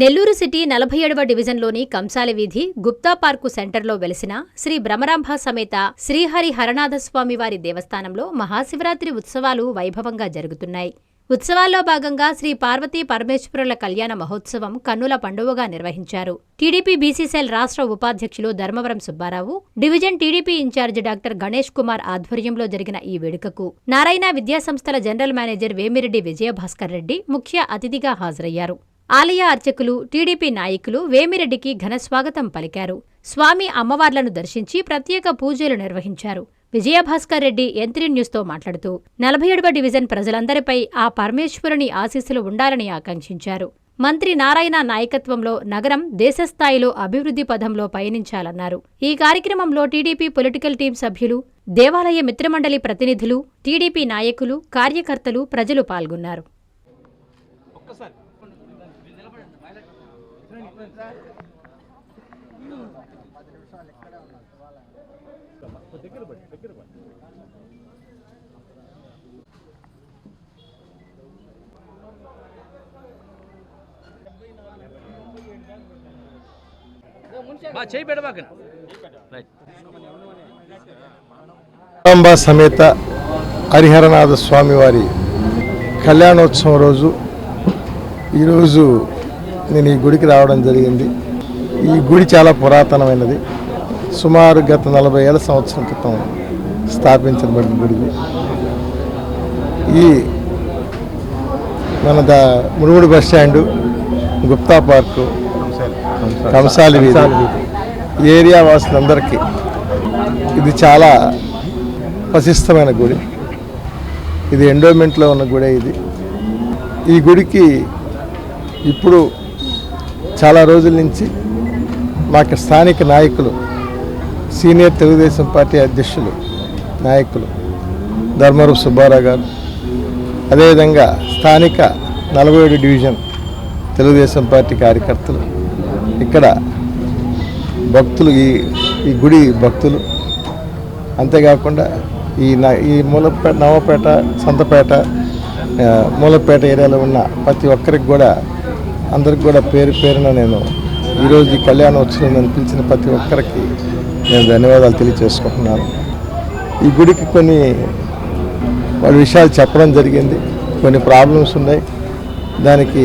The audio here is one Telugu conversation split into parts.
నెల్లూరు సిటీ 47వ డివిజన్లోని కంసాలి వీధి గుప్తా పార్కు సెంటర్లో వెలిసిన శ్రీ భ్రమరాంభ సమేత శ్రీహరి హరనాథస్వామివారి దేవస్థానంలో మహాశివరాత్రి ఉత్సవాలు వైభవంగా జరుగుతున్నాయి. ఉత్సవాల్లో భాగంగా శ్రీ పార్వతీ పరమేశ్వరుల కళ్యాణ మహోత్సవం కన్నుల పండువగా నిర్వహించారు. టీడీపీ బీసీసీఎల్ రాష్ట్ర ఉపాధ్యక్షులు Dharmavaram Subbarao, division TDP incharge doctor Ganesh Kumar ఆధ్వర్యంలో జరిగిన ఈ వేడుకకు నారాయణ విద్యాసంస్థల జనరల్ మేనేజర్ వేమిరెడ్డి విజయభాస్కర్ రెడ్డి ముఖ్య అతిథిగా హాజరయ్యారు. ఆలయ అర్చకులు, టీడీపీ నాయకులు వేమిరెడ్డికి ఘనస్వాగతం పలికారు. స్వామి అమ్మవార్లను దర్శించి ప్రత్యేక పూజలు నిర్వహించారు. విజయభాస్కర్ రెడ్డి ఎంత్రీ న్యూస్తో మాట్లాడుతూ 47వ డివిజన్ ప్రజలందరిపై ఆ పరమేశ్వరుని ఆశీస్సులు ఉండాలని ఆకాంక్షించారు. మంత్రి నారాయణ నాయకత్వంలో నగరం దేశస్థాయిలో అభివృద్ధి పథంలో పయనించాలన్నారు. ఈ కార్యక్రమంలో టీడీపీ పొలిటికల్ టీం సభ్యులు, దేవాలయ మిత్రమండలి ప్రతినిధులు, టీడీపీ నాయకులు, కార్యకర్తలు, ప్రజలు పాల్గొన్నారు. భ్రమరాంబ సమేత హరిహరనాథ స్వామివారి కళ్యాణోత్సవం రోజు ఈరోజు నేను ఈ గుడికి రావడం జరిగింది. ఈ గుడి చాలా పురాతనమైనది. సుమారు గత 40 ఏళ్ల సంవత్సరం క్రితం స్థాపించబడిన గుడిది. ఈ మన మునుగుడు బస్ స్టాండు, గుప్తా పార్కు, కంసాలి వీధి ఏరియా వాసులందరికీ ఇది చాలా ప్రశస్తమైన గుడి. ఇది ఎండోమెంట్లో ఉన్న గుడే. ఈ గుడికి ఇప్పుడు చాలా రోజుల నుంచి మాకు స్థానిక నాయకులు, సీనియర్ తెలుగుదేశం పార్టీ అధ్యక్షులు నాయకులు ధర్మవరం సుబ్బారావు గారు, అదేవిధంగా స్థానిక 47 డివిజన్ తెలుగుదేశం పార్టీ కార్యకర్తలు, ఇక్కడ భక్తులు, ఈ గుడి భక్తులు, అంతేకాకుండా ఈ మూలపేట, నవపేట, సంతపేట, మూలపేట ఏరియాలో ఉన్న ప్రతి ఒక్కరికి కూడా, అందరికి కూడా పేరు పేరున నేను ఈరోజు ఈ కళ్యాణోత్సవం నన్ను పిలిచిన ప్రతి ఒక్కరికి నేను ధన్యవాదాలు తెలియజేసుకుంటున్నాను. ఈ గుడికి కొన్ని వాళ్ళ విషయాలు చెప్పడం జరిగింది. కొన్ని ప్రాబ్లమ్స్ ఉన్నాయి. దానికి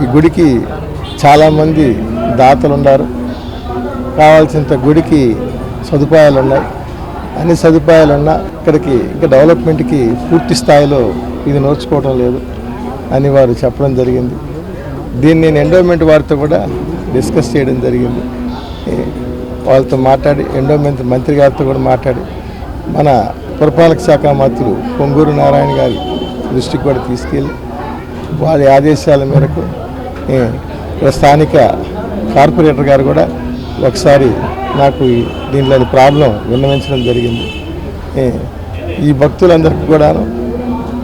ఈ గుడికి చాలామంది దాతలు ఉన్నారు. కావాల్సినంత గుడికి సదుపాయాలు ఉన్నాయి. అన్ని సదుపాయాలు ఉన్నా ఇక్కడికి ఇంకా డెవలప్మెంట్కి పూర్తి స్థాయిలో ఇది నోచుకోవడం లేదు అని వారు చెప్పడం జరిగింది. దీన్ని నేను ఎండోమెంట్ వారితో కూడా డిస్కస్ చేయడం జరిగింది. వాళ్ళతో మాట్లాడి, ఎండోమెంట్ మంత్రి గారితో కూడా మాట్లాడి, మన పురపాలక శాఖ మంత్రులు పొంగూరు నారాయణ గారి దృష్టికి కూడా తీసుకెళ్ళి వారి ఆదేశాల మేరకు ఇక్కడ స్థానిక కార్పొరేటర్ గారు కూడా ఒకసారి నాకు దీంట్లోని ప్రాబ్లం విన్నవించడం జరిగింది. ఈ భక్తులందరికీ కూడా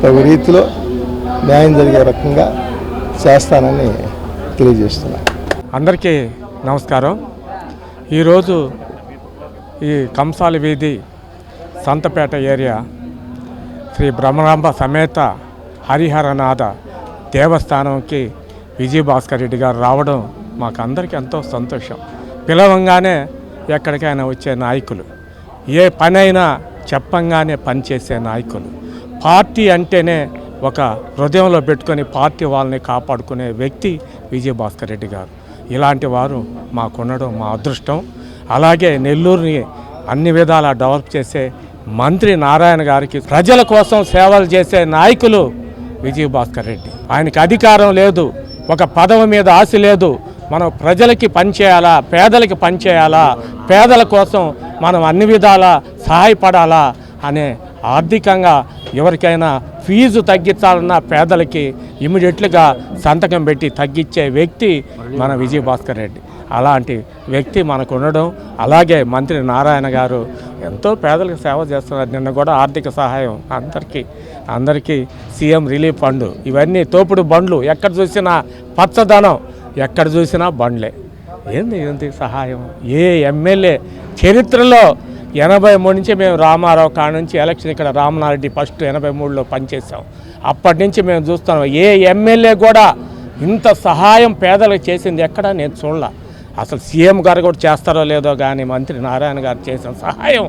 తగు రీతిలో న్యాయం జరిగే రకంగా చేస్తానని తెలియజేస్తున్నాను. అందరికీ నమస్కారం. ఈరోజు ఈ కంసాలి వీధి సంతపేట ఏరియా శ్రీ భ్రమరాంబ సమేత హరిహరనాథ దేవస్థానంకి విజయభాస్కర్ రెడ్డి గారు రావడం మాకు అందరికీ ఎంతో సంతోషం. పిలవంగానే ఎక్కడికైనా వచ్చే నాయకులు, ఏ పనైనా చెప్పంగానే పనిచేసే నాయకులు, పార్టీ అంటేనే ఒక హృదయంలో పెట్టుకొని పార్టీ వాళ్ళని కాపాడుకునే వ్యక్తి విజయభాస్కర్ రెడ్డి గారు. ఇలాంటి వారు మాకుండడం మా అదృష్టం. అలాగే నెల్లూరుని అన్ని విధాలా డెవలప్ చేసే మంత్రి నారాయణ గారికి ప్రజల కోసం సేవలు చేసే నాయకులు విజయభాస్కర్ రెడ్డి. ఆయనకి అధికారం లేదు, ఒక పదవి మీద ఆశ లేదు. మనం ప్రజలకి పనిచేయాలా, పేదలకి పనిచేయాలా, పేదల కోసం మనం అన్ని విధాలా సహాయపడాలా అనే ఆర్థికంగా ఎవరికైనా ఫీజు తగ్గించాలన్నా పేదలకి ఇమీడియట్గా సంతకం పెట్టి తగ్గించే వ్యక్తి మన విజయభాస్కర్ రెడ్డి. అలాంటి వ్యక్తి మనకు ఉండడం, అలాగే మంత్రి నారాయణ గారు ఎంతో పేదలకు సేవ చేస్తున్నారు. నిన్న కూడా ఆర్థిక సహాయం అందరికీ సీఎం రిలీఫ్ ఫండ్, ఇవన్నీ తోపుడు బండ్లు, ఎక్కడ చూసినా పచ్చదనం, ఎక్కడ చూసినా బండ్లే. ఏంది సహాయం? ఏ ఎమ్మెల్యే చరిత్రలో 83 నుంచి మేము రామారావు కాడ నుంచి ఎలక్షన్ ఇక్కడ రామనారెడ్డి ఫస్ట్ 83లో పనిచేసాం. అప్పటి నుంచి మేము చూస్తున్నాం. ఏ ఎమ్మెల్యే కూడా ఇంత సహాయం పేదలకు చేసింది ఎక్కడా నేను చూడలే. అసలు సీఎం గారు కూడా చేస్తారో లేదో కానీ మంత్రి నారాయణ గారు చేసిన సహాయం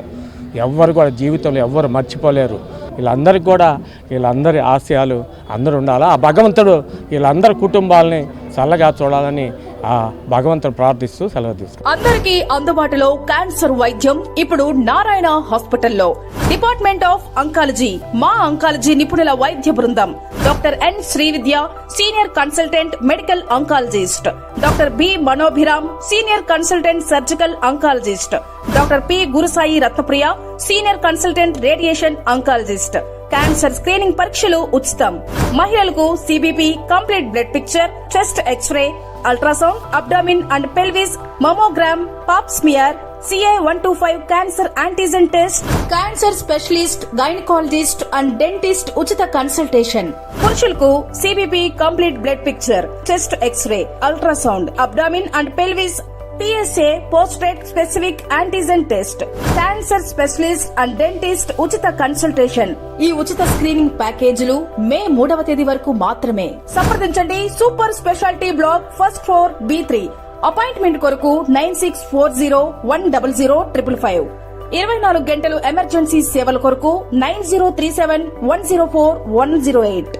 ఎవ్వరు కూడా జీవితంలో ఎవ్వరు మర్చిపోలేరు. వీళ్ళందరి ఆశయాలు అందరూ ఉండాలా. ఆ భగవంతుడు వీళ్ళందరి కుటుంబాలని చల్లగా చూడాలని ఆ భగవంతుడు ప్రార్థిస్తూ సెలవు తీసుకుంటాం. అందరికీ అందుబాటులో క్యాన్సర్ వైద్యం ఇప్పుడు నారాయణ హాస్పిటల్లో. డిపార్ట్మెంట్ ఆఫ్ అంకాలజీ, మా అంకాలజీ నిపుణుల వైద్య బృందం. Doctor N Srividya, senior consultant medical oncologist. Doctor B Manobhiram, senior consultant surgical oncologist. Doctor P Gurusai Ratnapriya, senior consultant radiation oncologist. Cancer screening పరీక్షలు ఉచితం. మహిళలకు CBP, complete blood picture, chest x-ray, ultrasound, abdomen and pelvis, mammogram, pap smear, CA-125 cancer antigen test, cancer specialist, gynaecologist and dentist ఉచిత కన్సల్టేషన్. పురుషులకు CBP, complete blood picture, chest x-ray, ultrasound, abdomen and pelvis, PSA పోస్ట్రేట్ specific antigen test, cancer specialist and dentist ఉచిత కన్సల్టేషన్. ఈ ఉచిత స్క్రీనింగ్ ప్యాకేజీలు మే 3వ తేదీ వరకు మాత్రమే. సంప్రదించండి super speciality block, first floor, B3. Appointment కొరకు 9640100555. 24 గంటలు ఎమర్జెన్సీ సేవల కొరకు 9037104108.